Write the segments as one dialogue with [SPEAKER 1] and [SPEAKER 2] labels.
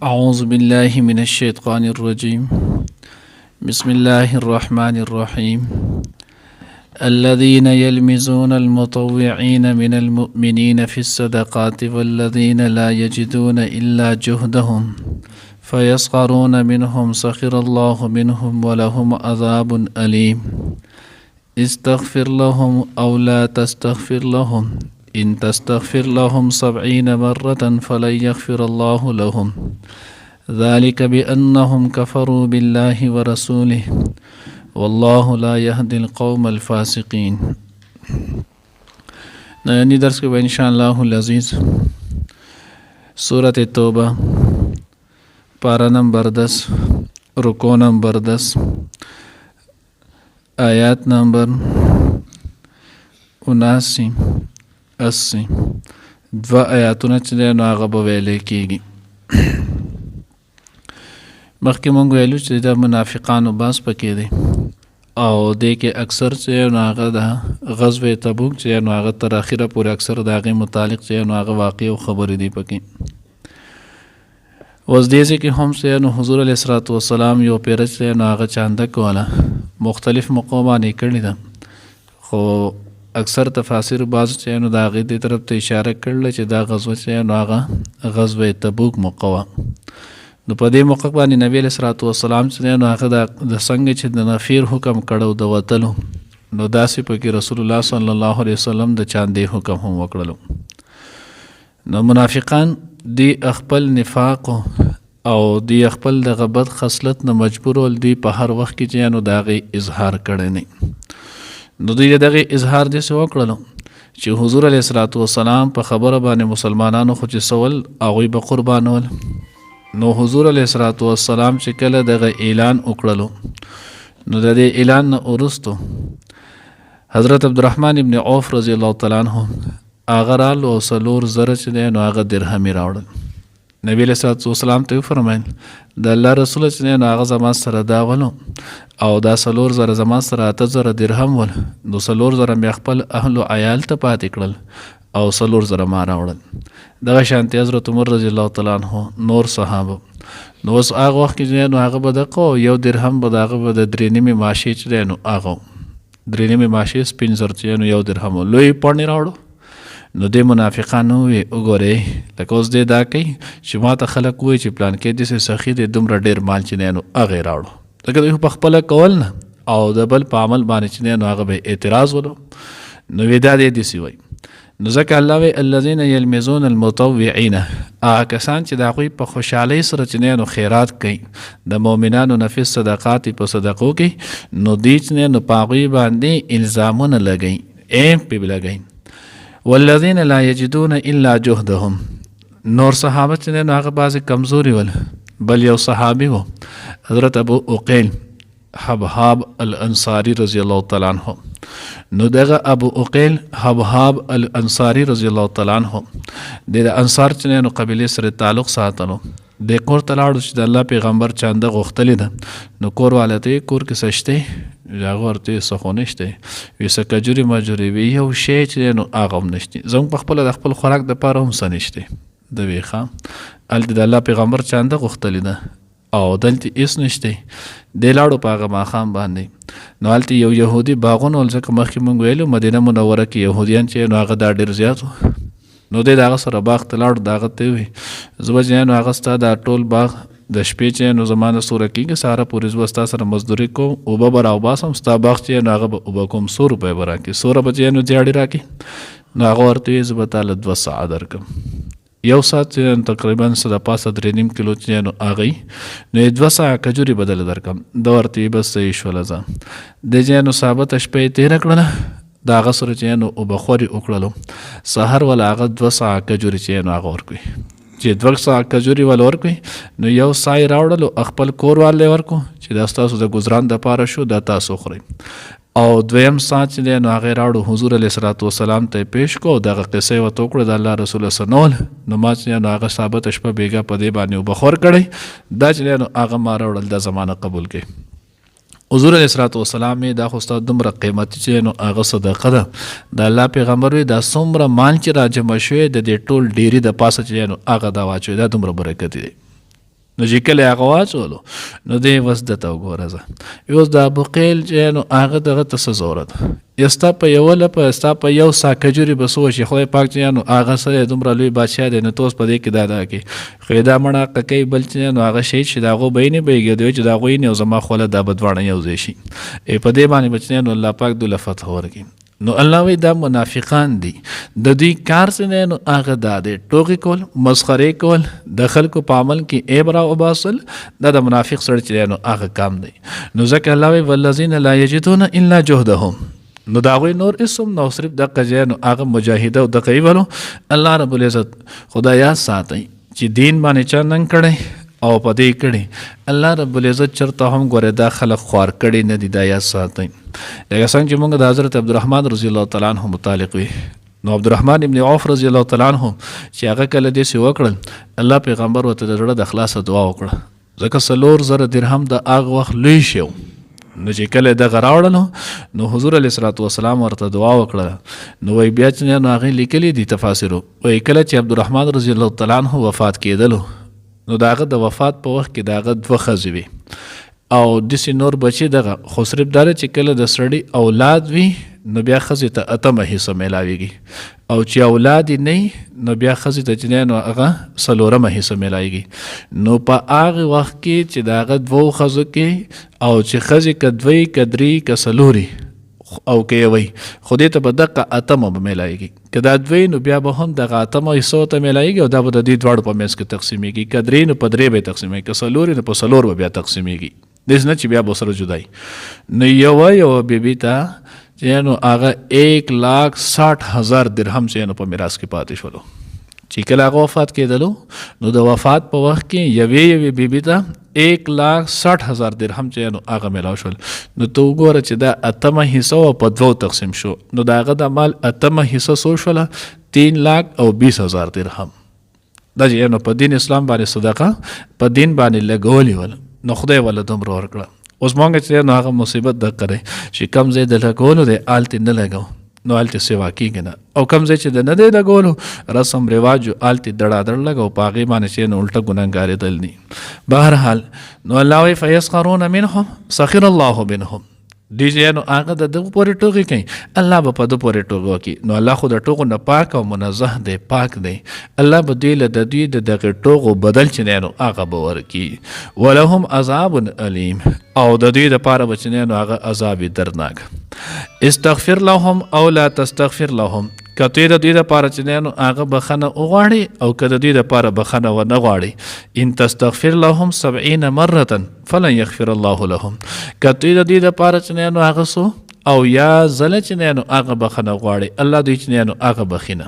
[SPEAKER 1] أعوذ بالله من الشيطان الرجيم بسم الله الرحمن الرحيم الذين يلمزون المطوعين من المؤمنين في الصدقات والذين لا يجدون إلا جهدهم فيسخرون منهم سخر الله منهم ولهم عذاب أليم استغفر لهم أو لا تستغفر لهم إن تستغفر لهم 70 مرة فلن يغفر الله لهم ذلك بأنهم كفروا بالله ورسوله والله لا يهدي القوم الفاسقين. نانی درس کے ان شاء اللہ العزیز سورۃ توبہ پارہ نمبر 10 رکوع نمبر 10 آیات نمبر 79 80 دو آیاتونه چې دی نو هغه به ویلی کېږي. مخکې مونږ ویلو چې د منافقانو باس پکې دی او دې کې اکثر چې نو هغه د غزوه تبوک چې نو هغه تر اخره پورې اکثر د هغې متعلق چې نو هغه واقع او خبرې دي پکې. اوس دې کې هم چې نو حضور علیه الصلاة والسلام یو پیره چې نو هغه چانده کوله مختلف موقعو باندې کړې ده، خو اکثر تفاسیر بعض چې نو د هغې دې طرف ته اشاره کړله چې دا غزوه چې نو هغه غزوه تبوک موقع وه. نو په دې موقع باندې نبی علیه الصلاة والسلام چې نو هغه د څنګه چې د نفیر حکم کړو د وتلو، نو داسې پکې رسول الله صلی الله علیه وسلم د چاندې حکم هم وکړلو. نو منافقان دی خپل نفاق او دی خپل دغه بد خصلت نه مجبور ول دی په هر وخت کې چې نو د هغې اظهار کړی نه. نو دوی دغه اظهار دې څه وکړلو چې حضور علیه الصلاة والسلام په خبره باندې مسلمانانو خو چې سول هغوی به قربانول. نو حضور علیه الصلاة والسلام چې کله دغه اعلان وکړلو، نو د دې اعلان نه وروستو حضرت عبدالرحمن ابن عوف رضی الله تعالی عنه هغه رالو او 4 زره چې دی نو هغه درهم یې راوړل. نبی علیه الصلاة والسلام ته وفرمایل د الله رسول چې دی نو هغه زما سره دا ولو او دا 4 زره زما سره 8 زره درهم ول، نو 4 زره مې خپل اهل و عیال ته پاتې کړل او 4 زره ما راوړل. دغه شانتې حضرت عمر رضی الله تعالی عنه نور صحابه. نو اوس هغه وخت کې نو هغه به دغه یو درهم به د هغه به د 3 نیمې ماشې چې دی نو هغه 3 نیمې ماشې سپین زر چې نو یو درهم لوی پړنې راوړو. نو دې منافقانو وی وګورئ لکه اوس دې دا کوي چې ما ته خلک وایي چې پلان کې داسې سخي دی دومره ډېر مال چې دی نو هغه یې راوړو، لکه دوی په خپله کول نه او د بل په عمل باندې چې دی نو هغه به اعتراض ولو. نو وی دا دې داسې وایي. نو ځکه الله وی الذین یلمزون المطوعین، هغه کسان چې د هغوی په خوشحالۍ سره چې دی نو خیرات کوي د مؤمنانو نه فی الصدقات په صدقو کې، نو دوی چې دی نو په هغوی باندې الزامونه لګوي ایم پې لګوي. والذین لا یجدون الا جهدهم، نور صحابه چې دی نو هغه بعضې کمزوري ول. بل یو صحابي و حضرت ابو عقیل حبحاب الانصاری رضی الله تعالی عنه. نو دغه ابو عقیل حبحاب الانصاری رضی الله تعالی عنه د انصار چې نو قبیلې سره تعلق ساتلو. د کور ته لاړو چې د الله پیغمبر چانده غوښتلې ده، نو کور والا ته کور کې څه شته؟ هغه ورته څه خو نشته، وایي څه کجوري مجوري وي یو شی چې نو هغه هم نشته، زموږ په خپله د خپل خوراک دپاره هم څه نشته. د وی ښه هلته د الله پیغمبر چانده غوښتلې ده او دلته هېڅ نشته. دی لاړو په هغه ماښام باندې، نو هلته یو یهودي باغونه ول، ځکه مخکې مونږ ویلو مدینه منوره کې یهودیان چې نو هغه دا ډېر زیات و. نو دی د هغه سره باغ ته لاړو، د هغه ته ووایي زه به چې نو هغه ستا دا ټول باغ د شپې چې نو زما نه سوره کېږي سهاره پورې زه به ستا سره مزدوري کوم، اوبه به راوباسم، ستا باغ چې نو هغه به اوبه کوم، 100 روپۍ به راکړي، 100 به چې نو دیاړې راکړي. نو هغه ورته وایي زه به تاله 2 ساعت درکړم، یو ساعت چې تقریبا څه د پاسه 3.5 کیلو چې نو هغه نو 2 ساعت کجوري بدله درکړم. د ورته وایي بس صحیح شوله. ځه د چې نو ثابته شپه یې تېره کړله، د هغه سره چې نو اوبه خورې وکړلو، سهار وله هغه 2 ساعت کجوري چې نو هغه ورکوي. چې 2 ساعت کجوري وله ورکوي، نو یو سا یې راوړلو خپل کور والې ورکو چې دا ستاسو د ګزران دپاره شو، دا تاسو خورئ. او دویم ساعت چې دی نو هغې راوړو حضور علیه الصلاة والسلام ته یې پیش کو، دغه قصه یې ورته وکړه د الله رسول سنول. نو ما چې نو هغه ثابته شپه بیګا په دې باندې اوبه خور کړی، دا چې نو هغه ما راوړل دا زمانه قبول کړي. حضور علیه الصلاة والسلام دا خو ستا دومره قیمتي چې نو هغه صدقه ده. د الله پیغمبر وی دا څومره مال چې راجمع شوی د دې ټول ډیري د پاسه چې نو هغه دا واچوي، دا دومره برکتي دی. نو چې کله هغه واچولو نو دی وس دته وګوره زه اوس د ابوقیل چې نو هغه دغه ته څه زوره ده یا ستا په یوه لپه ستا په یو سا کجوري به څه وشي خدای پاک چې نو هغه سره دومره لوی بادشاه دی نو ته اوس په دې کې دا کې خو دا مړه حقه کوي بل چې نو هغه شهید شي د هغو به یې نه بهیږي دوی چې د هغوی نه او زما خوله دا به دواړه یو ځای شي په دې باندې به چې نو الله پاک دوله فتح ورکړي نو الله وی دا منافقان دي د دوی کار څه نو هغه دا دی ټوکې کول مسخرې کول د خلکو په عمل کې عیب را وباسل دا د منافق سره چې نو هغه کام دی نو ځکه الله وی والذین لا یجدون الا جهدهم نو دا غوی نور اسم نو صرف د قضیه نو هغه مجاهده او د قیولو الله رب العزت خدایا ساتي چې دین باندې چا نن کړي او په دې کړي الله رب العزت چرته هم ګوره دا خلق خوار کړي نه دي دا یا ساتي لکه څنګه چې موږ د حضرت عبدالرحمن رضی الله تعالی عنہ متعلق وي نو عبدالرحمن ابن عوف رضی الله تعالی عنہ چې هغه کله دې وکړل الله پیغمبر ورته د زړه د خلاصه دعا وکړه ځکه 4,000 درهم د هغه وخت لوی شو نو چې کله دغه راوړلو نو حضور علیه الصلاۃ والسلام ورته دعا وکړه نو وی بیا چې نو هغه لیکلي دي تفاسیرو وی کله چې عبدالرحمن رضی الله تعالی عنہ وفات کېدلو نو داغه د وفات په وخت کې داغه 2 ښځې وي او داسې نور بچي دغه خو صرف دا چې کله د سړي اولاد وي نو بیا ښځې ته 8مه حصه میلاویږي او چې اولاد یې نه نو بیا ښځې ته چې نو هغه 4مه حصه میلاویږي نو په هغه وخت کې چې د هغه 2 ښځو کې او چې ښځې که 2 که 3 که 4 او که یوی خو دې ته به دقه 8مه به میلاویږي که دا 2 نو بیا به هم دغه 8مه حصو ته میلاویږي او دا به د دې دواړو په منځ کې تقسیمیږي که 3 نو په 3 به تقسیمیږي که 4 نو په 4 به بیا تقسیمیږي داسې نه چې بیا به سره جدای نو یوه بیبي ته چې نو هغه 1,60,000 درهم چې نو په میراث کې پاتې شولو چې کله هغه وفات کېدلو نو د وفات په وخت کې یوې بیبي ته 1,60,000 درهم چې نو هغه میلاو شول نو ته وګوره چې دا 8مه حصه په 2 تقسیم شو نو د هغه د مال 8مه حصه څو شوله 3,20,000 درهم دا چې نو په دین اسلام باندې صدقه په دین باندې لګولې ول نو خدای ولا دومره ورکړه اوس مونږ چې نو هغه مصیبت د کړی چې کم ځای د لګولو دی آلتې نه لګو نو آلتې سیوا کېږي نه او کم ځای چې د نه دی لګولو رسم رواج آلتې دړادړ لګو په هغې باندې چې نو الټه ګناهګارېدل دي بهرحال نو الله وایي فیسخرون منهم سخر الله منهم دوی چې نو هغه د دغه پورې ټوکې کوي الله به په ده پورې ټوکې وکړي نو الله خو د ټوکو نه پاک او منزه دی پاک دی الله به دوی له د دوی د دغه ټوکو بدل چې دی نو هغه به ورکړي ولهم عذاب علیم او د دوی دپاره به چې دی نو هغه عذاب دردناک استغفر لهم او لا تستغفر لهم که دوی د دوی دپاره چې دی نو هغه بخښنه وغواړي او که د دوی دپاره بخښنه ونه غواړي ان تستغفر لهم 70 مرة فلن یغفر الله لهم که دوی د دوی دپاره چې دی نو هغه څو او یا ځله چې دی نو هغه بخښنه غواړي الله دوی چې دی نو هغه بخښي نه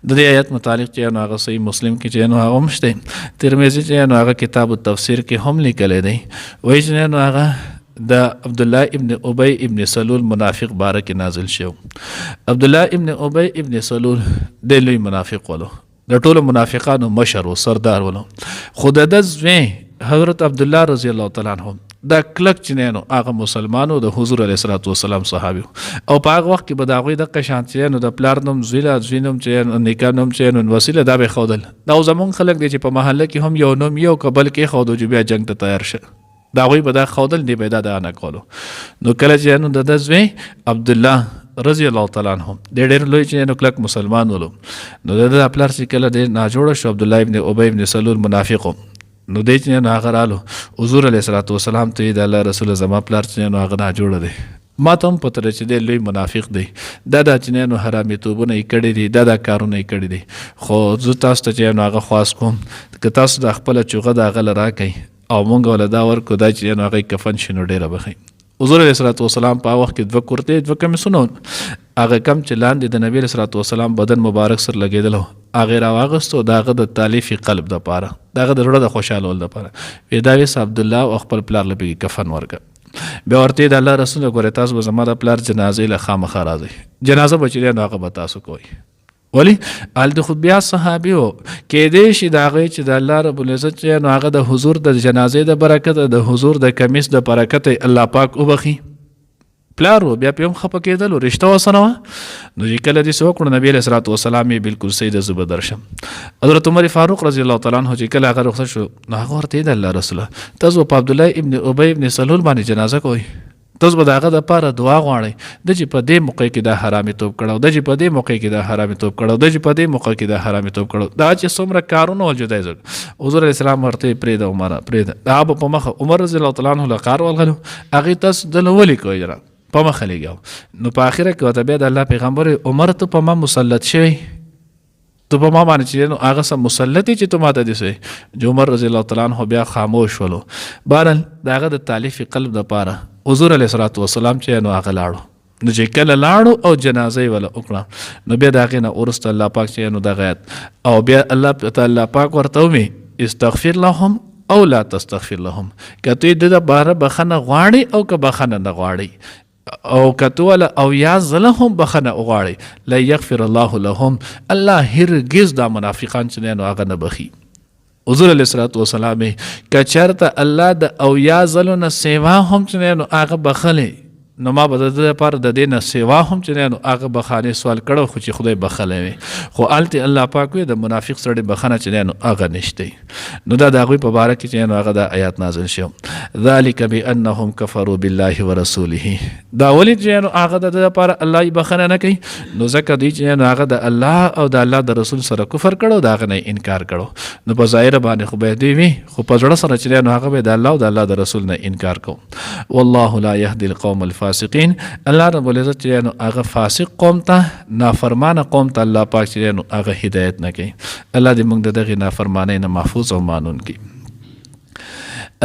[SPEAKER 1] د دې آیت متعلق چې نو هغه صحیح مسلم کې چې نو هغه هم شته ترمذي چې نو هغه کتاب التفسیر کې هم لیکلی دی وایي چې نو هغه د عبدالله ابن ابی ابن سلول منافق باره کې نازل شو عبدالله ابن ابی ابن سلول د لوی منافق ولو د ټولو منافقانو مشر و سردار ولو خو د زوی حضرت عبدالله رضی الله تعالی عنہ دا کلک چې نو هغه مسلمانو د حضور علیه الصلاۃ والسلام صحابي او په هغه وخت کې به د هغوی دغه شان چې نو د پلار نوم زوی نوم چې نکاح نوم چې نو وسیله دا به ښودل دا زمونږ خلک دی چې په محله کې هم یو نوم یو که بل کې ښودو چې بیا جنګ ته تیار شه دا غوی به دا ښودل دی به دا نه کولو نو کله چې نو د زوی عبدالله رضی الله تعالی عنہ ډېر لوی چې نو کلک مسلمان ولو نو د پلار چې کله د ناجوړه شو عبدالله ابن ابی ابن سلول منافقو نو دی چې نو هغه رالو حضور علیه الصلاۃ والسلام ته د الله رسول زما پلار چې نو هغه ناجوړه دی ما ته هم پته ده چې دی لوی منافق دی دا چې نو حرامیتوبونه یې کړي دي دا کارونه یې کړي دي خو زه تاسو ته چې نو هغه خواست کوم که تاسو د خپله چوغه د هغه له راکئ او مونږ ولا دا ورکو دا چې نو هغه کفن شنو ډیره بخي حضور علیه الصلاۃ والسلام په وخت کې 2 کرتې 2 کمیسونه هغه کم چې لاندې د نبی علیه الصلاۃ والسلام بدن مبارک سره لګېدلو هغه راواغستو داغه د تالیف قلب د پاره داغه د زړه د خوشالول د پاره ودا ویس عبدالله او خپل پلار لبي کفن ورکړه بیا ورته د الله رسول ګوره تاسو به زما د پلار جنازې له خامخا راځي جنازه بچی نو هغه به تاسو کوی ولی ال د خود بیا صحابي وو کې دې شي دا غي چې د الله رب العزت چې نو هغه د حضور د جنازې د برکت د حضور د کمیس د برکت الله پاک وبخي پلار و بیا په هم خفه کېدل او رشته ورسره وه. نو چې کله داسې وکړو نبي علیه صلات وسلام یې بالکل صحیح ده زه به درشم. حضرت عمر فاروق رضی الله تعالی عنه چې کله هغه رخصت شو نو هغه ورته د الله رسوله تاسو په عبدالله ابن ابی ابن سلول باندې جنازه کوئ، تاسو به د هغه دپاره دعا غواړئ د چې په دې موقع کې دا حرامېتوب کړی د چې په دې موقع کې دا حرامېتوب کړی د چې په دې موقع کې دا حرامېتوب کړی دا چې څومره کارونه ول جدای زړه حضور علیه السلام ورته پرېږده عمره پرېږده هغه به په مخه عمر رضی الله تعالی عنه له کار ولغلو هغې تاسو دله ولې کوئ جره په مخه لګاو. نو په آخره کې ورته بیا د الله پیغمبر عمر ته په ما مسلط شوی تو په ما باندې چې نو هغه سم مسلط چې تو ماته دي سوی جو عمر رضی الله تعالی عنه بیا خاموش ولو. بهرحال د هغه د تالیف قلب دپاره حضور علیه صلات وسلام چې نو هغه لاړو نو چې کله لاړو او جنازه یې وله وکړه نو بیا د هغې نه وروسته الله پاک چې نو دغه آیت او بیا الله پاک ورته ومي استغفر لهم او لا تستغفر لهم که توی د دپاره بخنه غواړي او که بخنه نه غواړي او کتواله او یا زله هم بخنه وغواړي لا یغفر الله لهم الله هرگز دا منافقان چې نو هغه نه بخي. حضور علیه الصلوۃ والسلام که چرته الله د او یا زلو نه سیوا هم چې نو هغه بخلی نو ما به د ده لپاره د دې نه سیوا هم چې نو هغه بخانې سوال کړو خو چې خدای بخلی وي خو هلته الله پاک وي د منافق سړی بخنه چې نو هغه نشته. نو دا د هغوی په باره کې چې نو هغه د آیات نازل شو ذلک بانهم کفروا بالله ورسوله دا ولې چې نو هغه د ده لپاره الله یې بخنه نه کوي نو ځکه دوی چې نو هغه د الله او د الله د رسول سره کفر کړو د هغه نه انکار کړو نو په ظاهره باندې خو به دوی وي خو په زړه سره چې نو هغه به د الله او د الله د رسول نه انکار کوو. والله لا يهدي القوم الفاسقين الله رب العزت چې نو هغه فاسق قوم ته نافرمانه قوم ته الله پاک چې نو هغه هدایت نه کوي. الله دې موږ د دغې نافرمانۍ نه محفوظ او مانون کړي.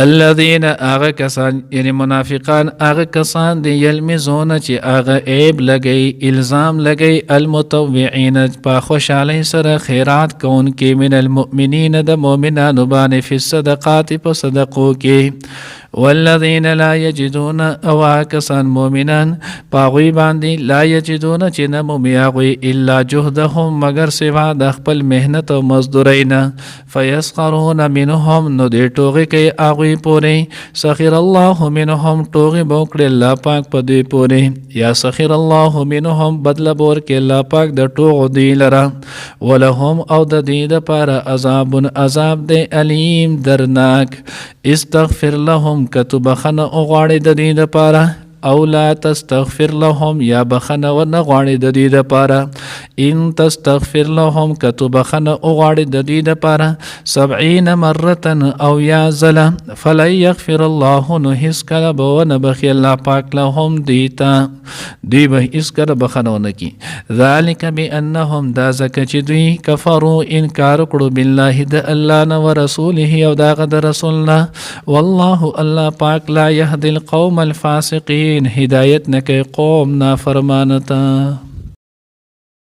[SPEAKER 1] الذين اغه کسان یعنی منافقان اغه کسان دی یلمزون چې اغه عیب لګي الزام لګي المتطوعين په خوشالۍ سره خیرات کون کې من المؤمنین د مؤمنانو باندې فی الصدقات په صدقو کې والذین لا یجدون او کسان مؤمنان پاغوی باندې لا یجدون چې نه مومي هغوی الا جهدهم مگر سوا د خپل مهنت او مزدورۍ نه فیسخرون منهم نو دې ټوغې کوي هغوی پورې سخر الله منهم ټوغې به وکړي الله پاک په دوی پورې یا سخر الله منهم بدله به ورکړي الله پاک د ټوغو دوی لره ولهم او د دې دپاره عذاب دی علیم درناک. استغفر لهم کتو بخنه اغواړي د دې دپاره او لا تستغفر لهم یا بخنه ونه غواړي د دې دپاره ان تستغفر لهم کتو بخنه اغواړي د دې دپاره 70 مرة او یا زله فلن یغفر الله نو هیڅ کله به ونه بخي الله پاک لهم دیتا دوی به هیڅ کله بخنه ونه کي. ذلک بانهم دا ځکه چې دوی کفروا انکار کړو بالله د الله نه ورسوله او د هغه د رسول نه والله الله پاک لا یهدي القوم الفاسقین هدایت نه کوي قوم نافرمانه ته.